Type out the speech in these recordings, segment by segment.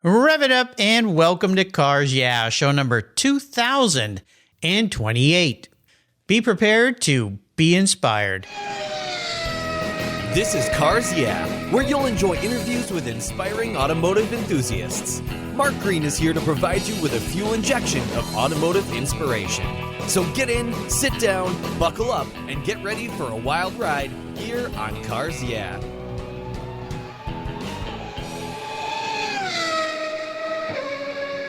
Rev it up and welcome to Cars Yeah, show number 2028. Be prepared to be inspired. This is Cars Yeah, where you'll enjoy interviews with inspiring automotive enthusiasts. Mark Green is here to provide you with a fuel injection of automotive inspiration. So get in, sit down, buckle up, and get ready for a wild ride here on Cars Yeah.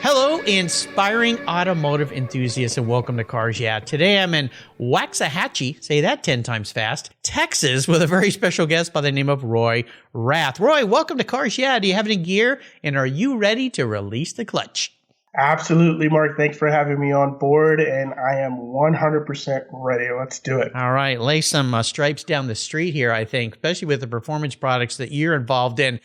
Hello, inspiring automotive enthusiasts, and welcome to Cars Yeah. Today I'm in Waxahachie, say that 10 times fast, Texas, with a very special guest by the name of Roy Wragth. Roy, welcome to Cars Yeah. Do you have any gear, and are you ready to release the clutch? Absolutely, Mark. Thanks for having me on board, and I am 100% ready. Let's do it. All right, lay some stripes down the street here, I think, especially with the performance products that you're involved in.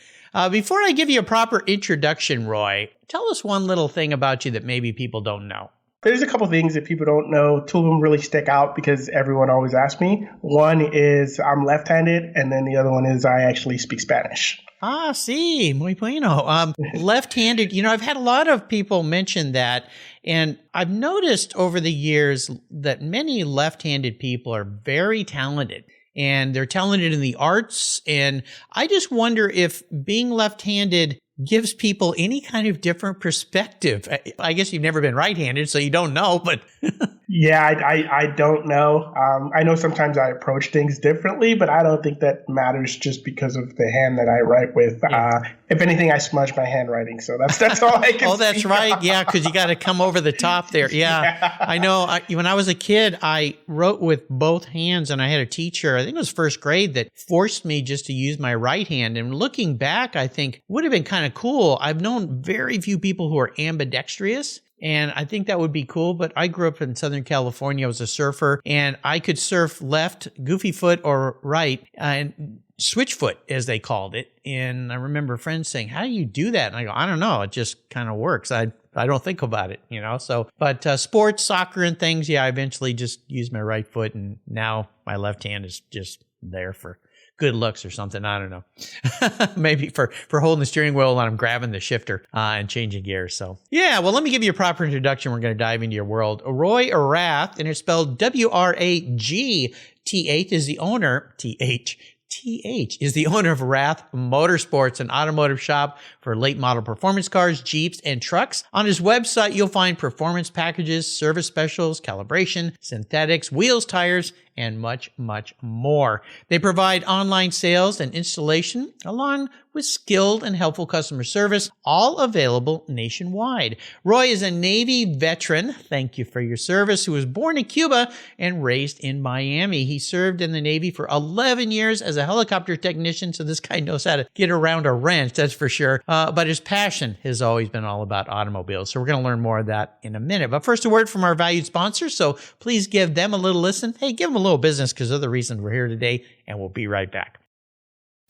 Before I give you a proper introduction, Roy, tell us one little thing about you that maybe people don't know. There's a couple things that people don't know. Two of them really stick out because everyone always asks me. One is I'm left-handed, and then the other one is I actually speak Spanish. Ah, sí, muy bueno. Left-handed, I've had a lot of people mention that, and I've noticed over the years that many left-handed people are very talented. And they're talented in the arts. And I just wonder if being left-handed gives people any kind of different perspective. I guess you've never been right-handed, so you don't know, but... Yeah, I don't know. I know sometimes I approach things differently, but I don't think that matters just because of the hand that I write with. Yeah. If anything, I smudge my handwriting, so that's all I can Oh, that's right. On. Yeah, because you got to come over the top there. Yeah. I know. When I was a kid, I wrote with both hands, and I had a teacher, I think it was first grade, that forced me just to use my right hand. And looking back, I think would have been kind of cool. I've known very few people who are ambidextrous. And I think that would be cool, but I grew up in Southern California. I was a surfer, and I could surf left, goofy foot, or right, and switch foot, as they called it. And I remember friends saying, how do you do that? And I go, I don't know. It just kind of works. I don't think about it, So, but sports, soccer, and things, I eventually just used my right foot, and now my left hand is just there for good looks or something. I don't know. Maybe for holding the steering wheel while I'm grabbing the shifter and changing gears. So, yeah, well, let me give you a proper introduction. We're going to dive into your world. Roy Wragth, and it's spelled W-R-A-G-T-H, is the owner, T-H is the owner of Wragth Motorsports, an automotive shop for late model performance cars, Jeeps, and trucks. On his website, you'll find performance packages, service specials, calibration, synthetics, wheels, tires, and much, much more. They provide online sales and installation along with skilled and helpful customer service, all available nationwide. Roy is a Navy veteran, thank you for your service, who was born in Cuba and raised in Miami. He served in the Navy for 11 years as a helicopter technician, so this guy knows how to get around a wrench, that's for sure. But his passion has always been all about automobiles, so we're going to learn more of that in a minute. But first, a word from our valued sponsors, so please give them a little listen. Hey, give them a little business because they're the reason we're here today, and we'll be right back.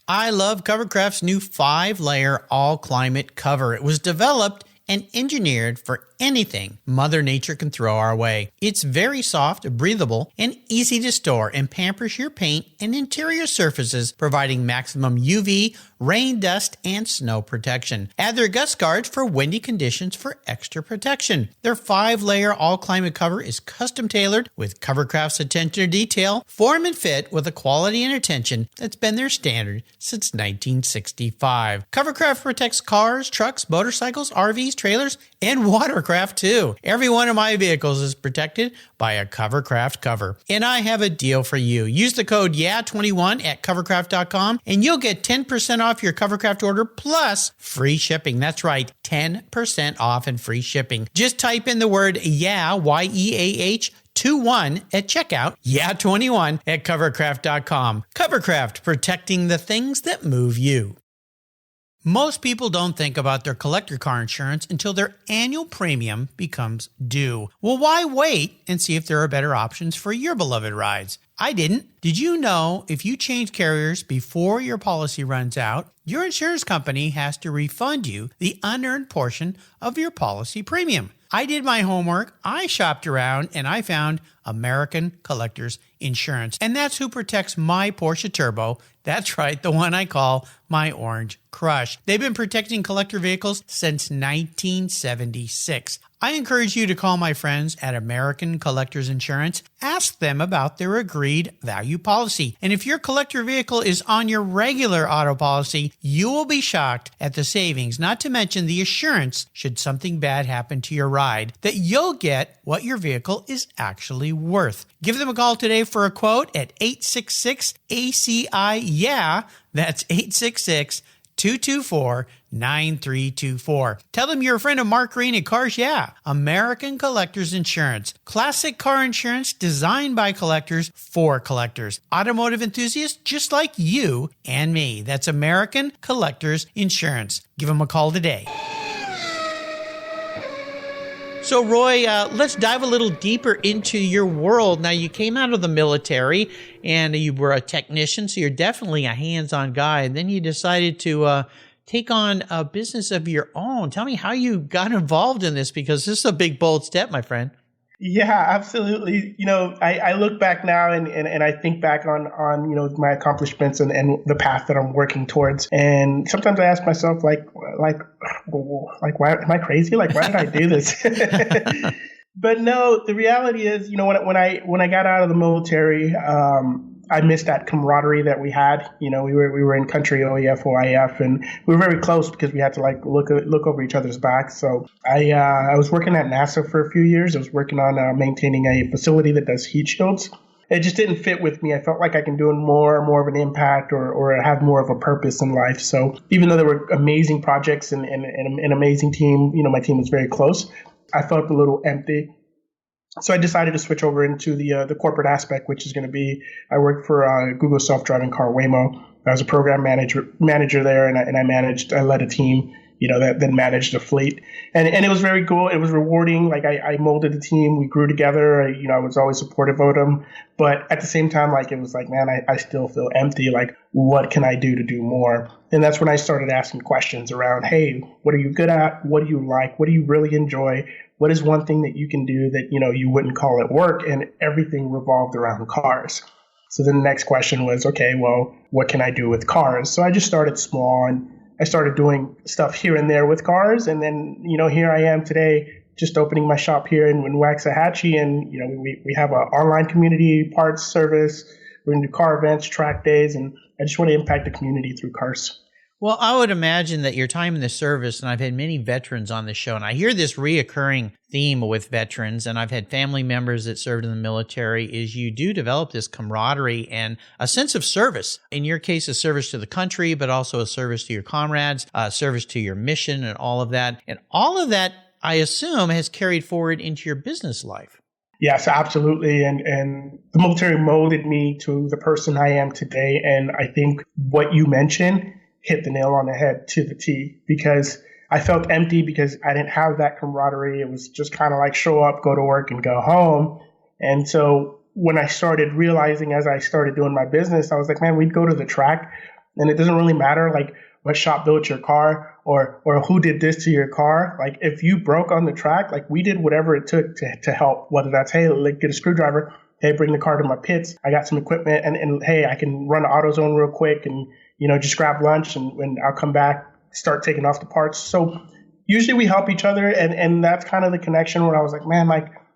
I love Covercraft's new 5-layer all-climate cover. It was developed and engineered for anything Mother Nature can throw our way. It's very soft, breathable, and easy to store, and pampers your paint and interior surfaces, providing maximum UV, rain, dust, and snow protection. Add their gust guards for windy conditions for extra protection. Their 5-layer all-climate cover is custom-tailored with Covercraft's attention to detail, form and fit with a quality and attention that's been their standard since 1965. Covercraft protects cars, trucks, motorcycles, RVs, trailers, and watercraft too. Every one of my vehicles is protected by a Covercraft cover. And I have a deal for you. Use the code YEAH21 at covercraft.com and you'll get 10% off your Covercraft order plus free shipping. That's right, 10% off and free shipping. Just type in the word YEAH, Y-E-A-H, 21 at checkout, YEAH21 at covercraft.com. Covercraft, protecting the things that move you. Most people don't think about their collector car insurance until their annual premium becomes due. Well, why wait and see if there are better options for your beloved rides? I didn't. Did you know if you change carriers before your policy runs out, your insurance company has to refund you the unearned portion of your policy premium? I did my homework, I shopped around, and I found American Collectors Insurance. And that's who protects my Porsche Turbo. That's right, the one I call my Orange Crush. They've been protecting collector vehicles since 1976. I encourage you to call my friends at American Collectors Insurance. Ask them about their agreed value policy. And if your collector vehicle is on your regular auto policy, you will be shocked at the savings, not to mention the assurance, should something bad happen to your ride, that you'll get what your vehicle is actually worth. Give them a call today for a quote at 866-ACI-YEAH. That's 866-224-9324. Tell them you're a friend of Mark Green at Cars Yeah! American Collectors Insurance. Classic car insurance designed by collectors for collectors. Automotive enthusiasts just like you and me. That's American Collectors Insurance. Give them a call today. So, Roy, let's dive a little deeper into your world. Now, you came out of the military and you were a technician, so you're definitely a hands-on guy. And then you decided to take on a business of your own. Tell me how you got involved in this, because this is a big, bold step, my friend. Yeah, absolutely. I look back now and I think back on my accomplishments and the path that I'm working towards. And sometimes I ask myself, why am I crazy? Why did I do this? But no, the reality is, when I got out of the military, I missed that camaraderie that we had. We were in country OEF, OIF, and we were very close because we had to look over each other's backs. So I was working at NASA for a few years. I was working on maintaining a facility that does heat shields. It just didn't fit with me. I felt like I can do more of an impact or have more of a purpose in life. So even though there were amazing projects and an amazing team, my team was very close, I felt a little empty. So I decided to switch over into the corporate aspect, which is going to be, I worked for Google self-driving car Waymo. I was a program manager there, and I led a team, that then managed a fleet, and it was very cool. It was rewarding. I molded the team. We grew together. I was always supportive of them, but at the same time, it was man, I still feel empty. What can I do to do more? And that's when I started asking questions around, hey, what are you good at? What do you like? What do you really enjoy? What is one thing that you can do that, you wouldn't call it work? And everything revolved around cars. So then the next question was, okay, well, what can I do with cars? So I just started small and I started doing stuff here and there with cars. And then, here I am today, just opening my shop here in Waxahachie. And, we have an online community parts service. We're going to do car events, track days, and I just want to impact the community through cars. Well, I would imagine that your time in the service, and I've had many veterans on the show, and I hear this reoccurring theme with veterans, and I've had family members that served in the military, is you do develop this camaraderie and a sense of service. In your case, a service to the country, but also a service to your comrades, a service to your mission and all of that. And all of that, I assume, has carried forward into your business life. Yes, absolutely. And the military molded me to the person I am today. And I think what you mentioned hit the nail on the head to the T, because I felt empty because I didn't have that camaraderie. It was just kind of show up, go to work, and go home. And so when I started realizing, as I started doing my business, I was like, man, we'd go to the track and it doesn't really matter what shop built your car or who did this to your car. If you broke on the track, we did whatever it took to help, whether that's, hey, get a screwdriver, hey, bring the car to my pits, I got some equipment, and hey, I can run AutoZone real quick and just grab lunch and I'll come back, start taking off the parts. So usually we help each other. And that's kind of the connection where I was like, man,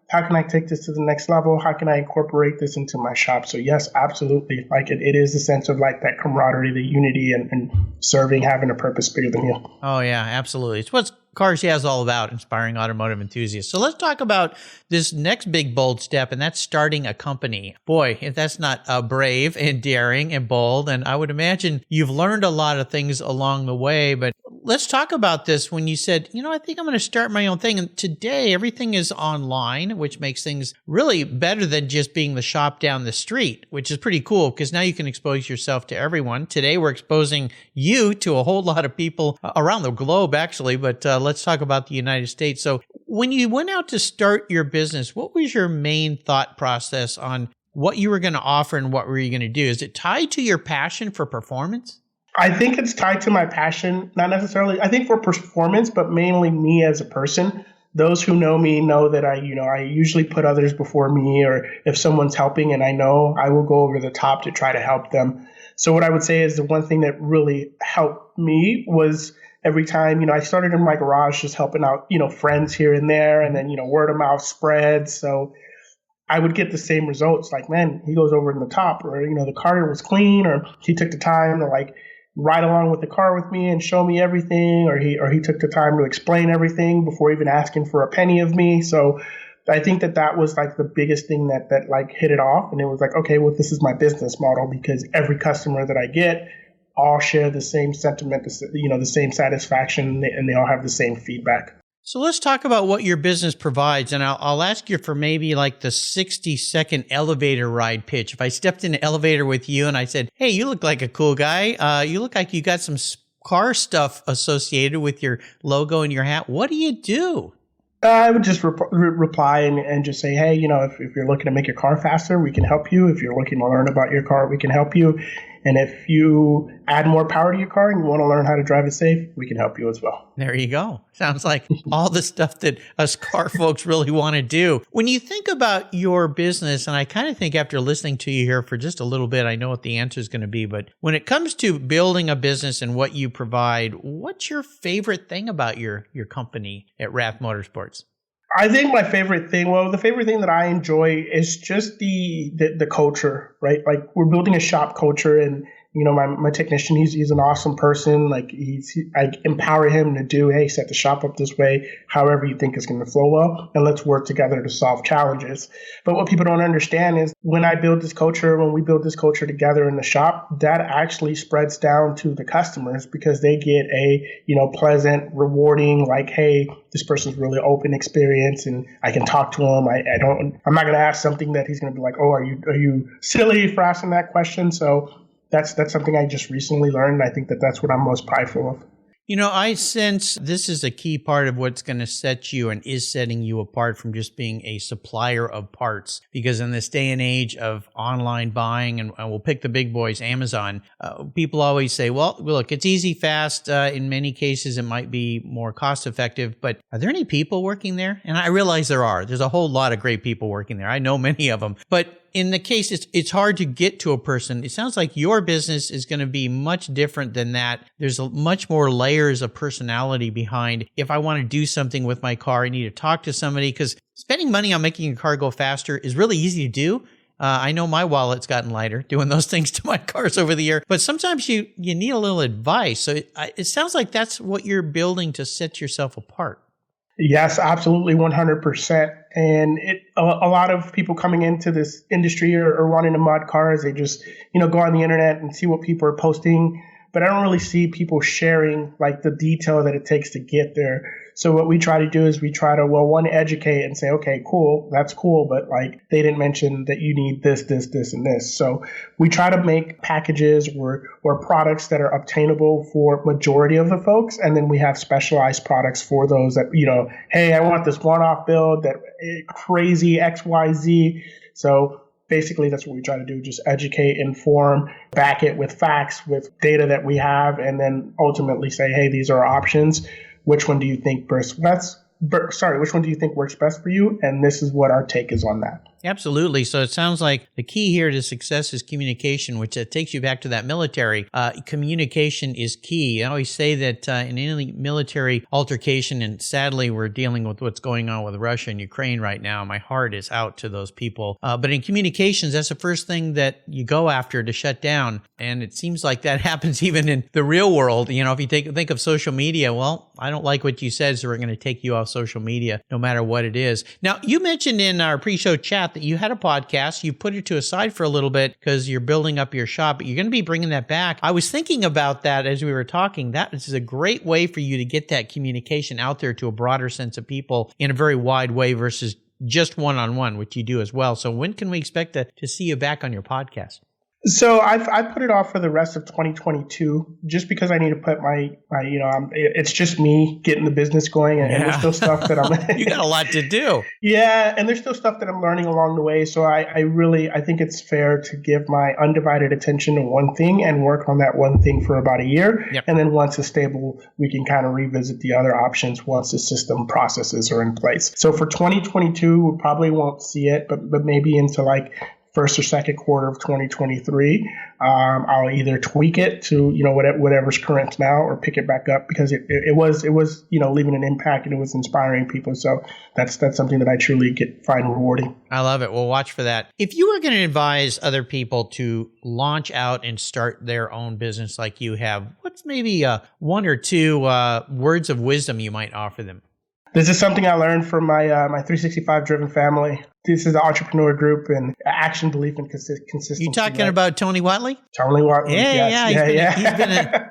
how can I take this to the next level? How can I incorporate this into my shop? So yes, absolutely. It is a sense of that camaraderie, the unity and serving, having a purpose bigger than you. Oh yeah, absolutely. It's what Cars Yeah! is all about, inspiring automotive enthusiasts. So let's talk about this next big, bold step, and that's starting a company. Boy, if that's not brave and daring and bold, and I would imagine you've learned a lot of things along the way, but let's talk about this when you said, I think I'm going to start my own thing. And today, everything is online, which makes things really better than just being the shop down the street, which is pretty cool because now you can expose yourself to everyone. Today, we're exposing you to a whole lot of people around the globe, actually, but let's talk about the United States. So when you went out to start your business, what was your main thought process on what you were going to offer and what were you going to do? Is it tied to your passion for performance? I think it's tied to my passion, not necessarily, I think for performance, but mainly me as a person. those who know me know that I usually put others before me, or if someone's helping and I know, I will go over the top to try to help them. So what I would say is the one thing that really helped me was every time, I started in my garage just helping out, friends here and there, and then, word of mouth spreads. So I would get the same results, like, man, he goes over in the top, or, the car was clean, or he took the time to like ride along with the car with me and show me everything, or he took the time to explain everything before even asking for a penny of me. So I think that was like the biggest thing that like hit it off. And it was like, okay, well, this is my business model, because every customer that I get all share the same sentiment, the same satisfaction, and they all have the same feedback. So let's talk about what your business provides. And I'll ask you for maybe like the 60-second elevator ride pitch. If I stepped in an elevator with you and I said, hey, you look like a cool guy. You look like you got some car stuff associated with your logo and your hat. What do you do? I would just reply and just say, hey, if you're looking to make your car faster, we can help you. If you're looking to learn about your car, we can help you. And if you add more power to your car and you want to learn how to drive it safe, we can help you as well. There you go. Sounds like all the stuff that us car folks really want to do. When you think about your business, and I kind of think after listening to you here for just a little bit, I know what the answer is going to be, but when it comes to building a business and what you provide, what's your favorite thing about your company at Wragth Motorsports? I think the favorite thing that I enjoy is just the culture, right? Like, we're building a shop culture, and my technician, he's an awesome person. Like, I empower him to do, hey, set the shop up this way, however you think it's going to flow well, and let's work together to solve challenges. But what people don't understand is when we build this culture together in the shop, that actually spreads down to the customers, because they get a, pleasant, rewarding, like, hey, this person's really open experience, and I can talk to him. I'm not going to ask something that he's going to be like, oh, are you silly for asking that question? So that's something I just recently learned. And I think that's what I'm most prideful of. I sense this is a key part of what's going to set you and is setting you apart from just being a supplier of parts. Because in this day and age of online buying, and we'll pick the big boys, Amazon, people always say, well, look, it's easy, fast. In many cases, it might be more cost effective. But are there any people working there? And I realize there are. There's a whole lot of great people working there. I know many of them. But in the case, it's hard to get to a person. It sounds like your business is going to be much different than that. There's much more layers of personality behind. If I want to do something with my car, I need to talk to somebody, because spending money on making your car go faster is really easy to do. I know my wallet's gotten lighter doing those things to my cars over the year, but sometimes you need a little advice. So it sounds like that's what you're building to set yourself apart. Yes, absolutely, 100%. And a lot of people coming into this industry or wanting to mod cars, they just, go on the internet and see what people are posting. But I don't really see people sharing like the detail that it takes to get there. So what we try to do is one, educate and say, okay, cool, that's cool, but like they didn't mention that you need this, this, this, and this. So we try to make packages or products that are obtainable for majority of the folks, and then we have specialized products for those that, hey, I want this one-off build, that crazy XYZ. So basically, that's what we try to do, just educate, inform, back it with facts, with data that we have, and then ultimately say, hey, these are our options. Which one do you think works best for you? And this is what our take is on that. Absolutely. So it sounds like the key here to success is communication, which takes you back to that military. Communication is key. I always say that in any military altercation, and sadly we're dealing with what's going on with Russia and Ukraine right now, my heart is out to those people. But in communications, that's the first thing that you go after to shut down. And it seems like that happens even in the real world. If you think of social media, well, I don't like what you said, so we're going to take you off social media no matter what it is. Now, you mentioned in our pre-show chat that you had a podcast. You put it to a side for a little bit because you're building up your shop, but you're going to be bringing that back. I was thinking about that as we were talking. That is a great way for you to get that communication out there to a broader sense of people in a very wide way versus just one-on-one, which you do as well. So when can we expect to see you back on your podcast? So I put it off for the rest of 2022 just because I need to put my it's just me getting the business going, and there's still stuff that I'm You got a lot to do. Yeah, and there's still stuff that I'm learning along the way. So I think it's fair to give my undivided attention to one thing and work on that one thing for about a year. Yep. And then once it's stable, we can kind of revisit the other options once the system processes are in place. So for 2022, we probably won't see it, but maybe into like first or second quarter of 2023, I'll either tweak it to whatever's current now, or pick it back up because it was leaving an impact and it was inspiring people. So that's something that I truly find rewarding. I love it. We'll watch for that. If you were going to advise other people to launch out and start their own business like you have, what's maybe one or two words of wisdom you might offer them? This is something I learned from my 365 driven family. This is the entrepreneur group and action, belief, and consistency. You talking about Tony Watley? Tony Watley.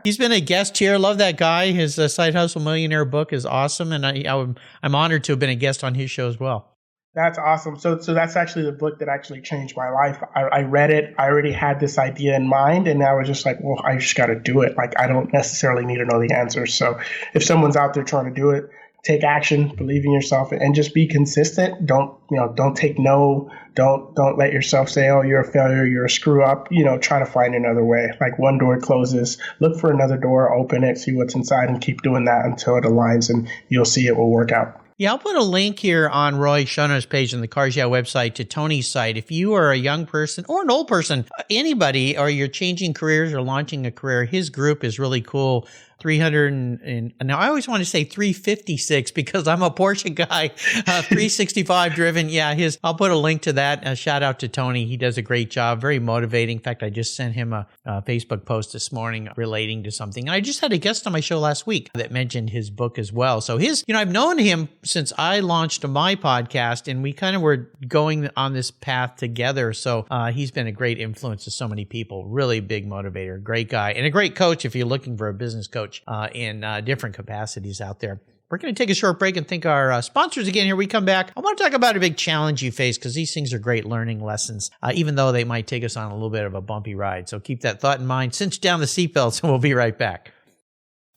He's been a guest here. Love that guy. His Side Hustle Millionaire book is awesome, and I'm honored to have been a guest on his show as well. That's awesome. So that's actually the book that actually changed my life. I read it. I already had this idea in mind, and I was just like, well, I just got to do it. Like, I don't necessarily need to know the answers. So if someone's out there trying to do it, take action, believe in yourself, and just be consistent. Don't take no. Don't let yourself say, oh, you're a failure, you're a screw up. Try to find another way. Like, one door closes, look for another door, open it, see what's inside, and keep doing that until it aligns, and you'll see it will work out. Yeah, I'll put a link here on Roy's show notes page on the Cars Yeah website to Tony's site. If you are a young person or an old person, anybody, or you're changing careers or launching a career, his group is really cool. 300 and now I always want to say 356 because I'm a Porsche guy. 365 driven. Yeah, I'll put a link to that. A shout out to Tony. He does a great job. Very motivating. In fact, I just sent him a Facebook post this morning relating to something. And I just had a guest on my show last week that mentioned his book as well. So I've known him since I launched my podcast, and we kind of were going on this path together. So he's been a great influence to so many people. Really big motivator, great guy, and a great coach if you're looking for a business coach in different capacities out there. We're going to take a short break and thank our sponsors again. Here we come back. I want to talk about a big challenge you face because these things are great learning lessons, even though they might take us on a little bit of a bumpy ride. So keep that thought in mind. Cinch down the seatbelts and we'll be right back.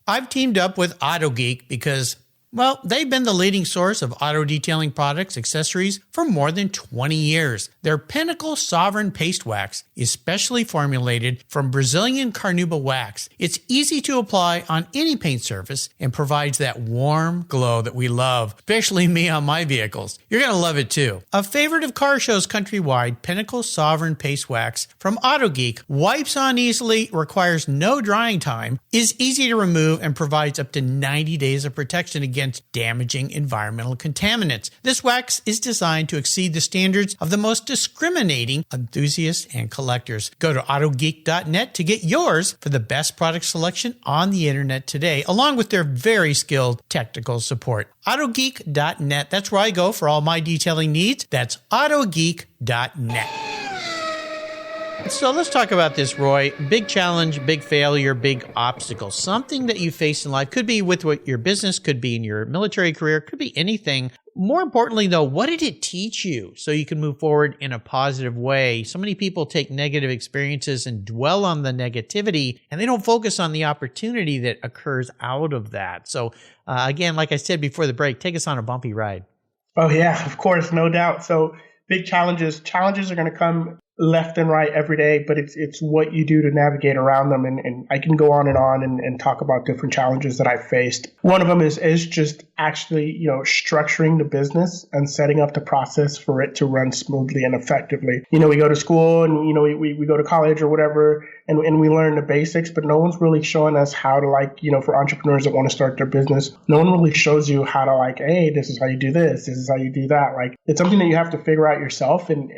I've teamed up with AutoGeek because, well, they've been the leading source of auto detailing products, accessories for more than 20 years. Their Pinnacle Sovereign Paste Wax is specially formulated from Brazilian carnauba wax. It's easy to apply on any paint surface and provides that warm glow that we love, especially me on my vehicles. You're going to love it too. A favorite of car shows countrywide, Pinnacle Sovereign Paste Wax from AutoGeek wipes on easily, requires no drying time, is easy to remove, and provides up to 90 days of protection against damaging environmental contaminants. This wax is designed to exceed the standards of the most discriminating enthusiasts and collectors. Go to autogeek.net to get yours for the best product selection on the internet today, along with their very skilled technical support. Autogeek.net. That's where I go for all my detailing needs. That's autogeek.net. So let's talk about this, Roy. Big challenge, big failure, big obstacle. Something that you face in life. Could be with what your business, could be in your military career, could be anything. More importantly, though, what did it teach you so you can move forward in a positive way? So many people take negative experiences and dwell on the negativity, and they don't focus on the opportunity that occurs out of that. So again, like I said before the break, take us on a bumpy ride. Oh, yeah, of course, no doubt. So big challenges are going to come left and right every day, but it's what you do to navigate around them. And I can go on and talk about different challenges that I faced. One of them is just actually, structuring the business and setting up the process for it to run smoothly and effectively. We go to school and, we go to college or whatever, and we learn the basics, but no one's really showing us how to for entrepreneurs that want to start their business, no one really shows you how to hey, this is how you do this is how you do that. It's something that you have to figure out yourself. And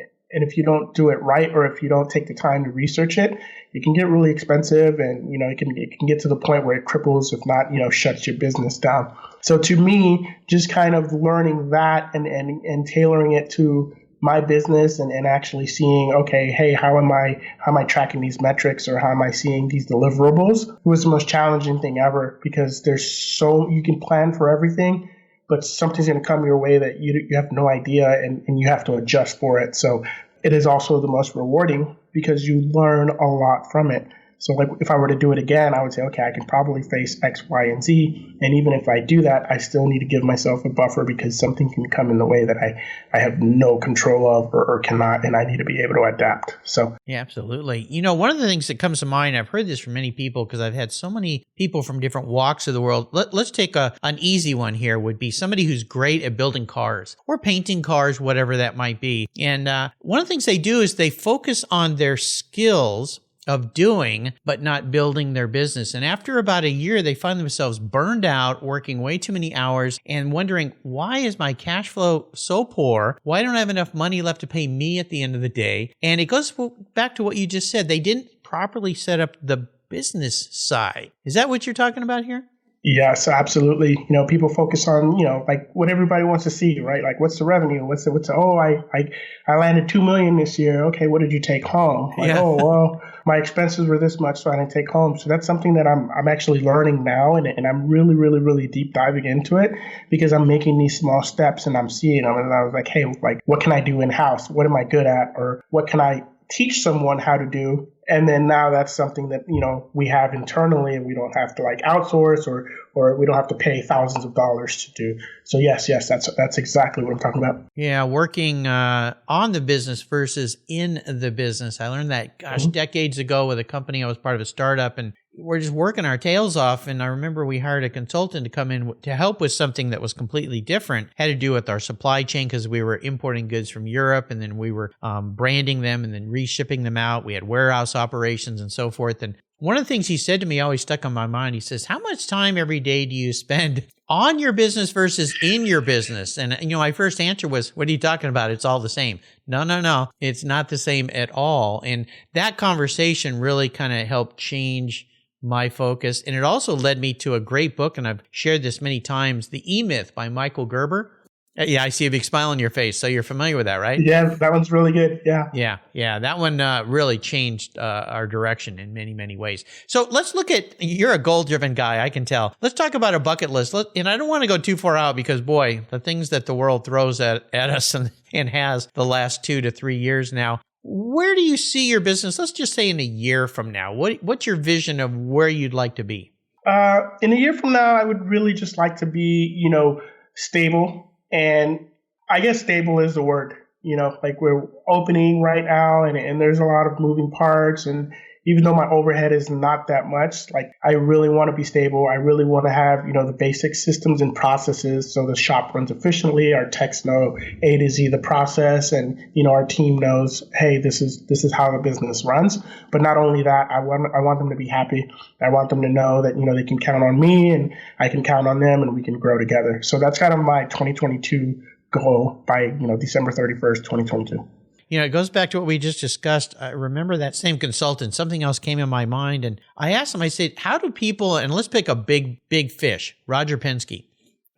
if you don't do it right, or if you don't take the time to research it, it can get really expensive, and it can get to the point where it cripples, if not, shuts your business down. So to me, just kind of learning that and tailoring it to my business and actually seeing, okay, hey, how am I tracking these metrics, or how am I seeing these deliverables was the most challenging thing ever, because you can plan for everything, but something's going to come your way that you have no idea, and you have to adjust for it. So it is also the most rewarding, because you learn a lot from it. So like if I were to do it again, I would say, okay, I can probably face X, Y, and Z. And even if I do that, I still need to give myself a buffer because something can come in the way that I have no control of or cannot, and I need to be able to adapt. So yeah, absolutely. You know, one of the things that comes to mind, I've heard this from many people because I've had so many people from different walks of the world. Let's take an easy one here would be somebody who's great at building cars or painting cars, whatever that might be. And one of the things they do is they focus on their skills of doing, but not building their business. And after about a year, they find themselves burned out, working way too many hours and wondering, why is my cash flow so poor? Why don't I have enough money left to pay me at the end of the day? And it goes back to what you just said. They didn't properly set up the business side. Is that what you're talking about here? Yes, absolutely. You know, people focus on, like what everybody wants to see, right? Like what's the revenue? I landed 2 million this year. Okay, what did you take home? Like, Yeah. oh, well, my expenses were this much, so I didn't take home. So that's something that I'm actually learning now, and I'm really, really, really deep diving into it because I'm making these small steps and I'm seeing them. And I was like, hey, like what can I do in-house? What am I good at? Or what can I teach someone how to do? And then now that's something that, we have internally and we don't have to like outsource or we don't have to pay thousands of dollars to do. So yes, that's exactly what I'm talking about. Yeah, working on the business versus in the business. I learned that, decades ago with a company. I was part of a startup and we're just working our tails off. And I remember we hired a consultant to come in to help with something that was completely different. Had to do with our supply chain because we were importing goods from Europe and then we were branding them and then reshipping them out. We had warehouse operations and so forth. And one of the things he said to me always stuck on my mind. He says, how much time every day do you spend on your business versus in your business? And, my first answer was, what are you talking about? It's all the same. No. It's not the same at all. And that conversation really kind of helped change my focus. And it also led me to a great book, and I've shared this many times, The E-Myth by Michael Gerber. Yeah, I see a big smile on your face. So you're familiar with that, right? Yeah, that one's really good. Yeah. Yeah. That one really changed our direction in many, many ways. So let's look at, you're a goal-driven guy, I can tell. Let's talk about a bucket list. And I don't want to go too far out because, boy, the things that the world throws at us and has the last 2 to 3 years now. Where do you see your business? Let's just say in a year from now. What's your vision of where you'd like to be? In a year from now, I would really just like to be, stable. And I guess stable is the word, like we're opening right now and there's a lot of moving parts. And even though my overhead is not that much, like I really want to be stable. I really want to have, the basic systems and processes so the shop runs efficiently. Our techs know A to Z the process, and our team knows, hey, this is how the business runs. But not only that, I want them to be happy. I want them to know that they can count on me and I can count on them and we can grow together. So that's kind of my 2022 goal by December 31st, 2022. It goes back to what we just discussed. I remember that same consultant, something else came in my mind. And I asked him, I said, how do people, and let's pick a big fish, Roger Penske,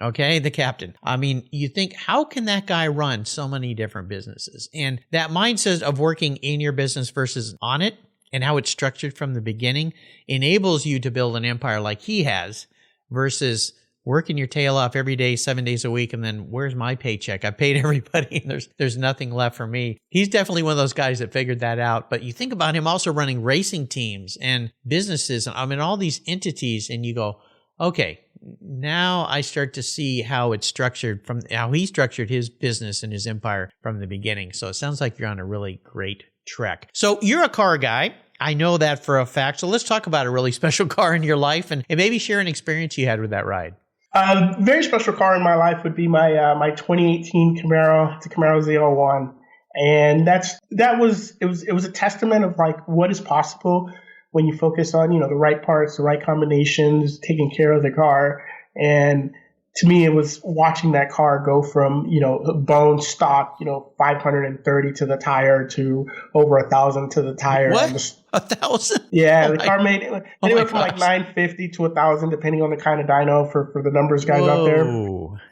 okay, the captain. I mean, you think, how can that guy run so many different businesses? And that mindset of working in your business versus on it and how it's structured from the beginning enables you to build an empire like he has versus working your tail off every day, 7 days a week, and then where's my paycheck? I paid everybody, and there's nothing left for me. He's definitely one of those guys that figured that out. But you think about him also running racing teams and businesses, and all these entities, and you go, okay, now I start to see how it's structured from how he structured his business and his empire from the beginning. So it sounds like you're on a really great trek. So you're a car guy. I know that for a fact. So let's talk about a really special car in your life and maybe share an experience you had with that ride. Very special car in my life would be my 2018 Camaro. It's a Camaro Z01, and it was a testament of like what is possible when you focus on the right parts, the right combinations, taking care of the car. And to me, it was watching that car go from bone stock 530 to the tire to over 1,000 to the tire. What? 1,000? Yeah, the car made anywhere from like 950 to 1,000, depending on the kind of dyno for the numbers guys out there.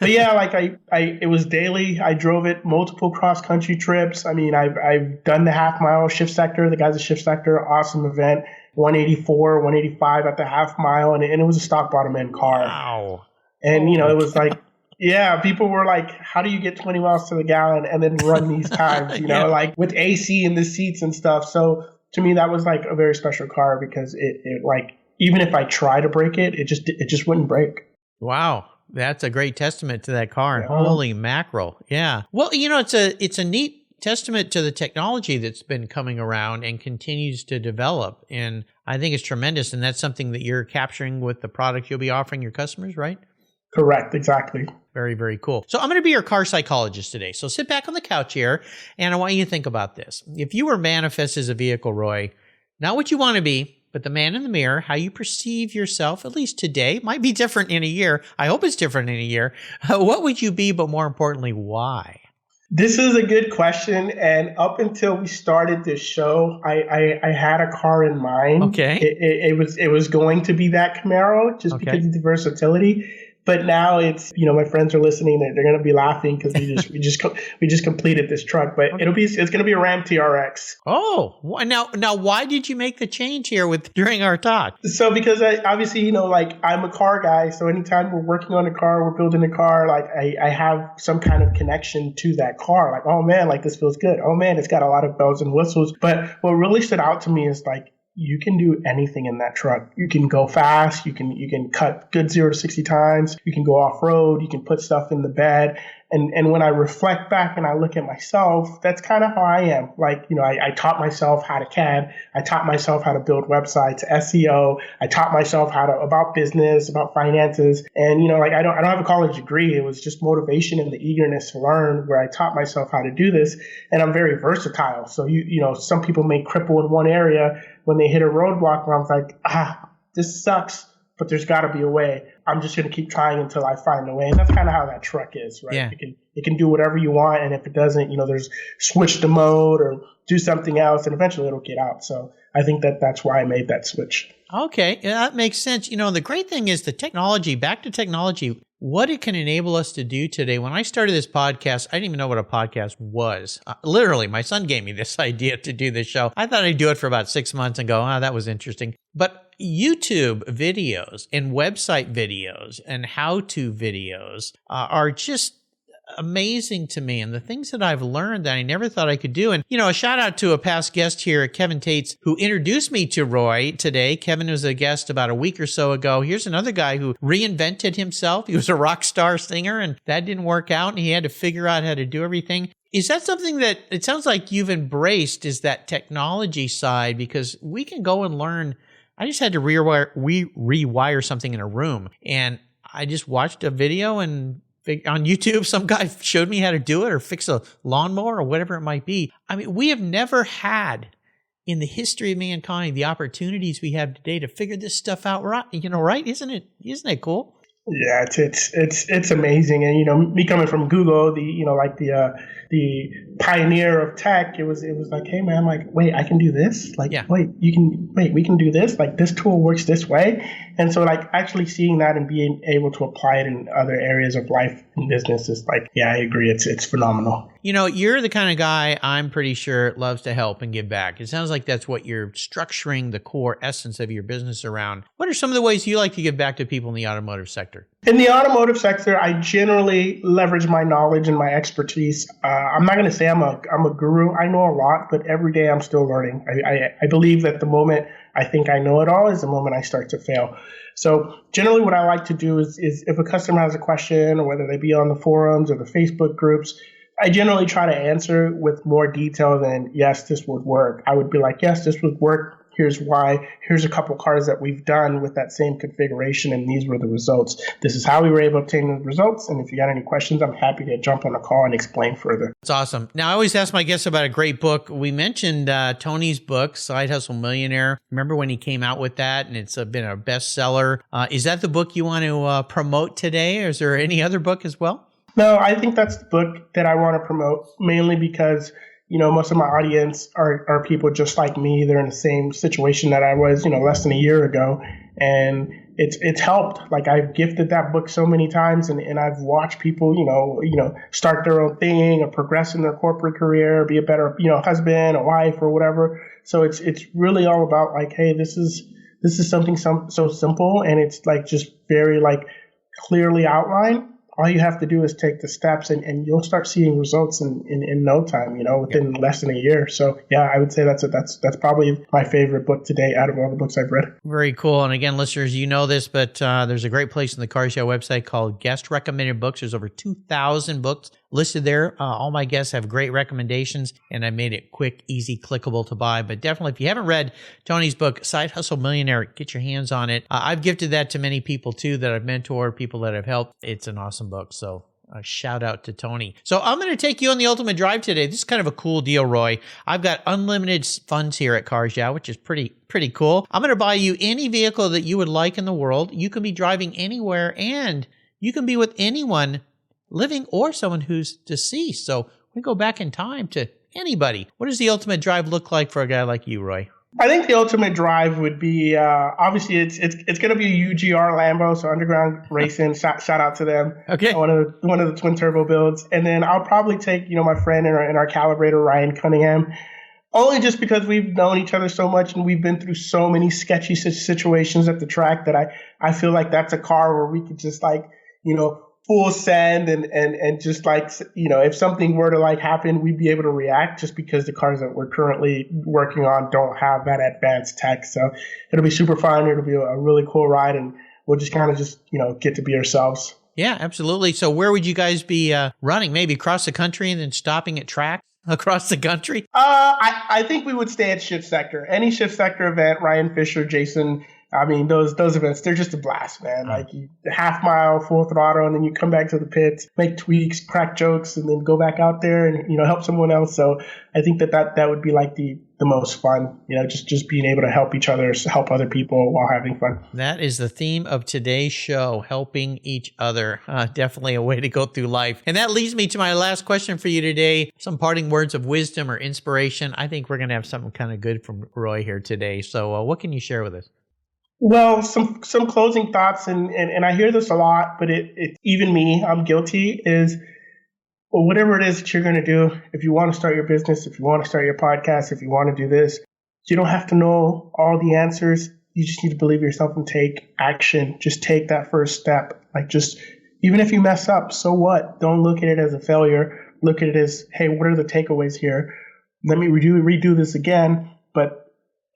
But yeah, like it was daily. I drove it multiple cross country trips. I mean, I've done the half mile shift sector. The guys at shift sector, awesome event. 184, 185 at the half mile, and it was a stock bottom end car. Wow. And it was like, yeah, people were like, how do you get 20 miles to the gallon and then run these times, Yeah. like with AC in the seats and stuff. So to me, that was like a very special car because it like, even if I try to break it, it just wouldn't break. Wow. That's a great testament to that car. Yeah. Holy mackerel. Yeah. Well, it's a neat testament to the technology that's been coming around and continues to develop. And I think it's tremendous. And that's something that you're capturing with the product you'll be offering your customers, right? Correct. Exactly. Very, very cool. So I'm going to be your car psychologist today. So sit back on the couch here, and I want you to think about this. If you were manifest as a vehicle, Roy, not what you want to be, but the man in the mirror, how you perceive yourself, at least today, might be different in a year. I hope it's different in a year. What would you be, but more importantly, why? This is a good question. And up until we started this show, I had a car in mind. Okay. It was going to be that Camaro just because of the versatility. But now it's, my friends are listening. They're going to be laughing because we just completed this truck. But it's going to be a Ram TRX. Oh, now why did you make the change here during our talk? So because obviously, I'm a car guy. So anytime we're working on a car, we're building a car, like I have some kind of connection to that car. Like, oh man, like this feels good. Oh man, it's got a lot of bells and whistles. But what really stood out to me is like, you can do anything in that truck. You can go fast. You can cut good 0 to 60 times. You can go off road. You can put stuff in the bed. And when I reflect back and I look at myself, that's kind of how I am. Like, I taught myself how to CAD. I taught myself how to build websites, SEO. I taught myself about business, about finances. And, I don't have a college degree. It was just motivation and the eagerness to learn where I taught myself how to do this. And I'm very versatile. So, some people may cripple in one area when they hit a roadblock where I'm like, this sucks, but there's got to be a way. I'm just going to keep trying until I find a way. And that's kind of how that truck is, right? Yeah. It can do whatever you want. And if it doesn't, there's switch the mode or do something else, and eventually it'll get out. So I think that's why I made that switch. Okay. Yeah, that makes sense. The great thing is back to technology, what it can enable us to do today. When I started this podcast, I didn't even know what a podcast was. Literally, my son gave me this idea to do this show. I thought I'd do it for about 6 months and go, that was interesting. But YouTube videos and website videos and how-to videos are just amazing to me, and the things that I've learned that I never thought I could do. And, a shout out to a past guest here, Kevin Tates, who introduced me to Roy today. Kevin was a guest about a week or so ago. Here's another guy who reinvented himself. He was a rock star singer, and that didn't work out, and he had to figure out how to do everything. Is that something that it sounds like you've embraced, is that technology side? Because we can go and learn. I just had to rewire something in a room, and I just watched a video and on YouTube, some guy showed me how to do it or fix a lawnmower or whatever it might be. I mean, we have never had in the history of mankind the opportunities we have today to figure this stuff out, right? Right? Isn't it cool? Yeah, it's amazing. And me coming from Google, the pioneer of tech, it was like, hey man, like, wait, I can do this. Like, yeah. we can do this. Like, this tool works this way. And so, like, actually seeing that and being able to apply it in other areas of life and business is like, yeah, I agree. It's phenomenal. You're the kind of guy, I'm pretty sure, loves to help and give back. It sounds like that's what you're structuring the core essence of your business around. What are some of the ways you like to give back to people in the automotive sector? In the automotive sector, I generally leverage my knowledge and my expertise. I'm not going to say I'm a guru. I know a lot, but every day I'm still learning. I believe that the moment I think I know it all is the moment I start to fail. So generally what I like to do is if a customer has a question, or whether they be on the forums or the Facebook groups, I generally try to answer with more detail than, yes, this would work. I would be like, yes, this would work. Here's why. Here's a couple cars that we've done with that same configuration, and these were the results. This is how we were able to obtain the results. And if you got any questions, I'm happy to jump on a call and explain further. That's awesome. Now, I always ask my guests about a great book. We mentioned Tony's book, Side Hustle Millionaire. Remember when he came out with that, and it's been a bestseller. Is that the book you want to promote today, or is there any other book as well? No, I think that's the book that I want to promote, mainly because most of my audience are people just like me. They're in the same situation that I was, less than a year ago. And it's helped. Like, I've gifted that book so many times, and I've watched people, start their own thing or progress in their corporate career, be a better, husband, a wife, or whatever. So it's really all about like, hey, this is something so simple, and it's like just very like clearly outlined. all you have to do is take the steps and you'll start seeing results in no time, within less than a year. So yeah, I would say that's probably my favorite book today out of all the books I've read. Very cool. And again, listeners, you know this, but there's a great place in the Car Show website called Guest Recommended Books. There's over 2,000 books listed there. All my guests have great recommendations, and I made it quick, easy, clickable to buy. But definitely, if you haven't read Tony's book, Side Hustle Millionaire, get your hands on it. I've gifted that to many people too that I've mentored, people that I've helped. It's an awesome book. So a shout out to Tony. So I'm going to take you on the ultimate drive today. This is kind of a cool deal, Roy. I've got unlimited funds here at Cars Yeah, which is pretty cool. I'm going to buy you any vehicle that you would like in the world. You can be driving anywhere, and you can be with anyone living or someone who's deceased. So we go back in time to anybody. What does the ultimate drive look like for a guy like you, Roy? I think the ultimate drive would be obviously it's going to be a UGR Lambo, so Underground Racing. Shout out to them. Okay, one of the twin turbo builds, and then I'll probably take my friend and our calibrator Ryan Cunningham, only just because we've known each other so much and we've been through so many sketchy situations at the track that I feel like that's a car where we could just full send and just if something were to happen, we'd be able to react just because the cars that we're currently working on don't have that advanced tech. So it'll be super fun. It'll be a really cool ride, and we'll just kind of get to be ourselves. Yeah, absolutely. So where would you guys be running? Maybe across the country and then stopping at tracks across the country? I think we would stay at Shift Sector. Any Shift Sector event, Ryan Fisher, Jason, I mean, those events, they're just a blast, man. You half mile, full throttle, and then you come back to the pits, make tweaks, crack jokes, and then go back out there and, help someone else. So I think that would be the most fun, just being able to help each other, help other people while having fun. That is the theme of today's show, helping each other. Definitely a way to go through life. And that leads me to my last question for you today. Some parting words of wisdom or inspiration. I think we're going to have something kind of good from Roy here today. So what can you share with us? Well, some closing thoughts, and I hear this a lot, but it even me, I'm guilty, is whatever it is that you're going to do, if you want to start your business, if you want to start your podcast, if you want to do this, you don't have to know all the answers. You just need to believe yourself and take action. Just take that first step. Even if you mess up, so what? Don't look at it as a failure. Look at it as, hey, what are the takeaways here? Let me redo this again, but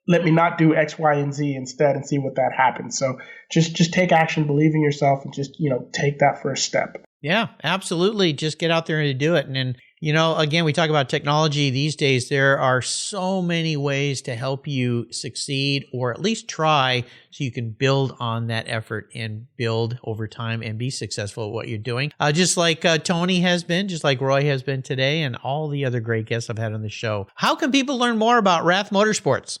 let me not do X, Y, and Z instead and see what that happens. So just take action, believe in yourself, and just, take that first step. Yeah, absolutely. Just get out there and do it. And then, again, we talk about technology these days. There are so many ways to help you succeed, or at least try, so you can build on that effort and build over time and be successful at what you're doing. Just like Tony has been, just like Roy has been today, and all the other great guests I've had on the show. How can people learn more about Wragth Motorsports?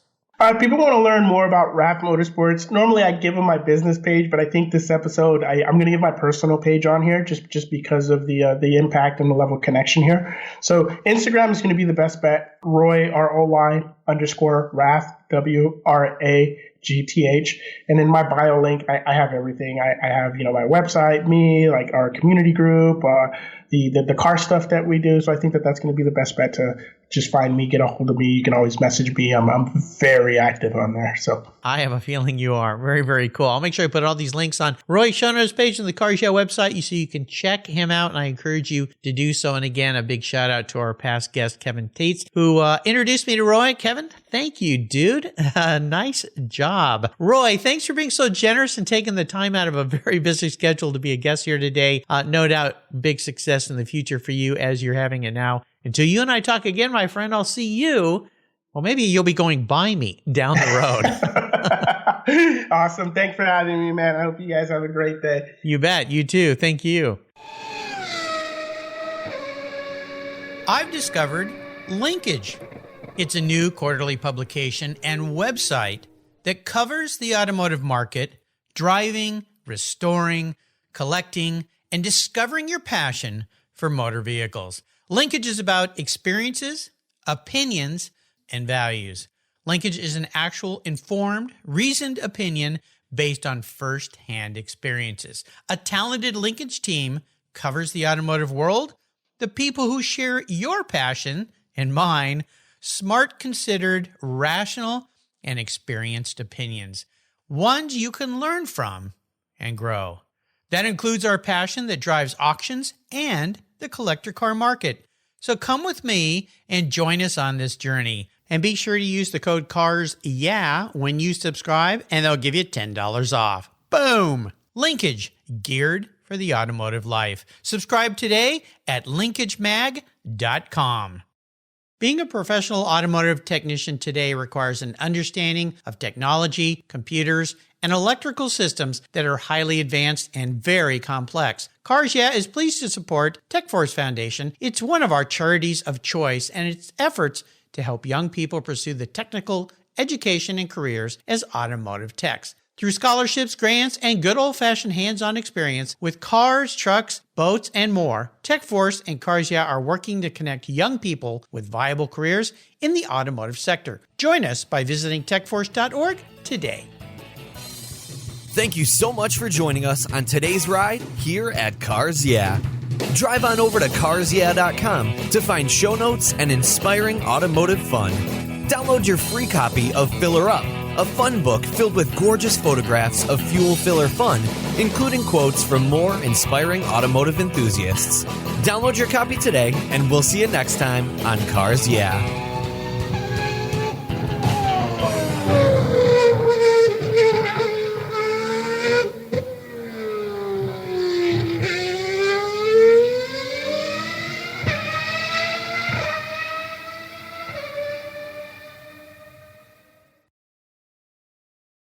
People want to learn more about Wragth Motorsports. Normally, I give them my business page, but I think this episode, I'm going to give my personal page on here just because of the impact and the level of connection here. So Instagram is going to be the best bet. Roy, ROY _ Wragth, WRAGTH. And in my bio link, I have everything. I have, my website, me, our community group, the car stuff that we do. So I think that's going to be the best bet to just find me, get a hold of me. You can always message me. I'm very active on there. So I have a feeling you are. Very, very cool. I'll make sure I put all these links on Roy's show notes page on the Car Show website, so you can check him out, and I encourage you to do so. And again, a big shout out to our past guest, Kevin Tates, who introduced me to Roy. Kevin, thank you, dude. Nice job. Roy, thanks for being so generous and taking the time out of a very busy schedule to be a guest here today. No doubt, big success in the future for you as you're having it now. Until you and I talk again, my friend, I'll see you. Well, maybe you'll be going by me down the road. Awesome. Thanks for having me, man. I hope you guys have a great day. You bet. You too. Thank you. I've discovered Linkage. It's a new quarterly publication and website that covers the automotive market, driving, restoring, collecting, and discovering your passion for motor vehicles. Linkage is about experiences, opinions, and values. Linkage is an actual informed, reasoned opinion based on first-hand experiences. A talented Linkage team covers the automotive world, the people who share your passion and mine, smart, considered, rational, and experienced opinions, ones you can learn from and grow. That includes our passion that drives auctions and the collector car market. So come with me and join us on this journey. And be sure to use the code CARSYEAH when you subscribe, and they'll give you $10 off. Boom! Linkage, geared for the automotive life. Subscribe today at linkagemag.com. Being a professional automotive technician today requires an understanding of technology, computers, and electrical systems that are highly advanced and very complex. Cars Yeah is pleased to support TechForce Foundation. It's one of our charities of choice, and its efforts to help young people pursue the technical education and careers as automotive techs. Through scholarships, grants, and good old-fashioned hands-on experience with cars, trucks, boats, and more, TechForce and Cars Yeah are working to connect young people with viable careers in the automotive sector. Join us by visiting techforce.org today. Thank you so much for joining us on today's ride here at Cars Yeah. Drive on over to carsyeah.com to find show notes and inspiring automotive fun. Download your free copy of Filler Up, a fun book filled with gorgeous photographs of fuel filler fun, including quotes from more inspiring automotive enthusiasts. Download your copy today, and we'll see you next time on Cars Yeah.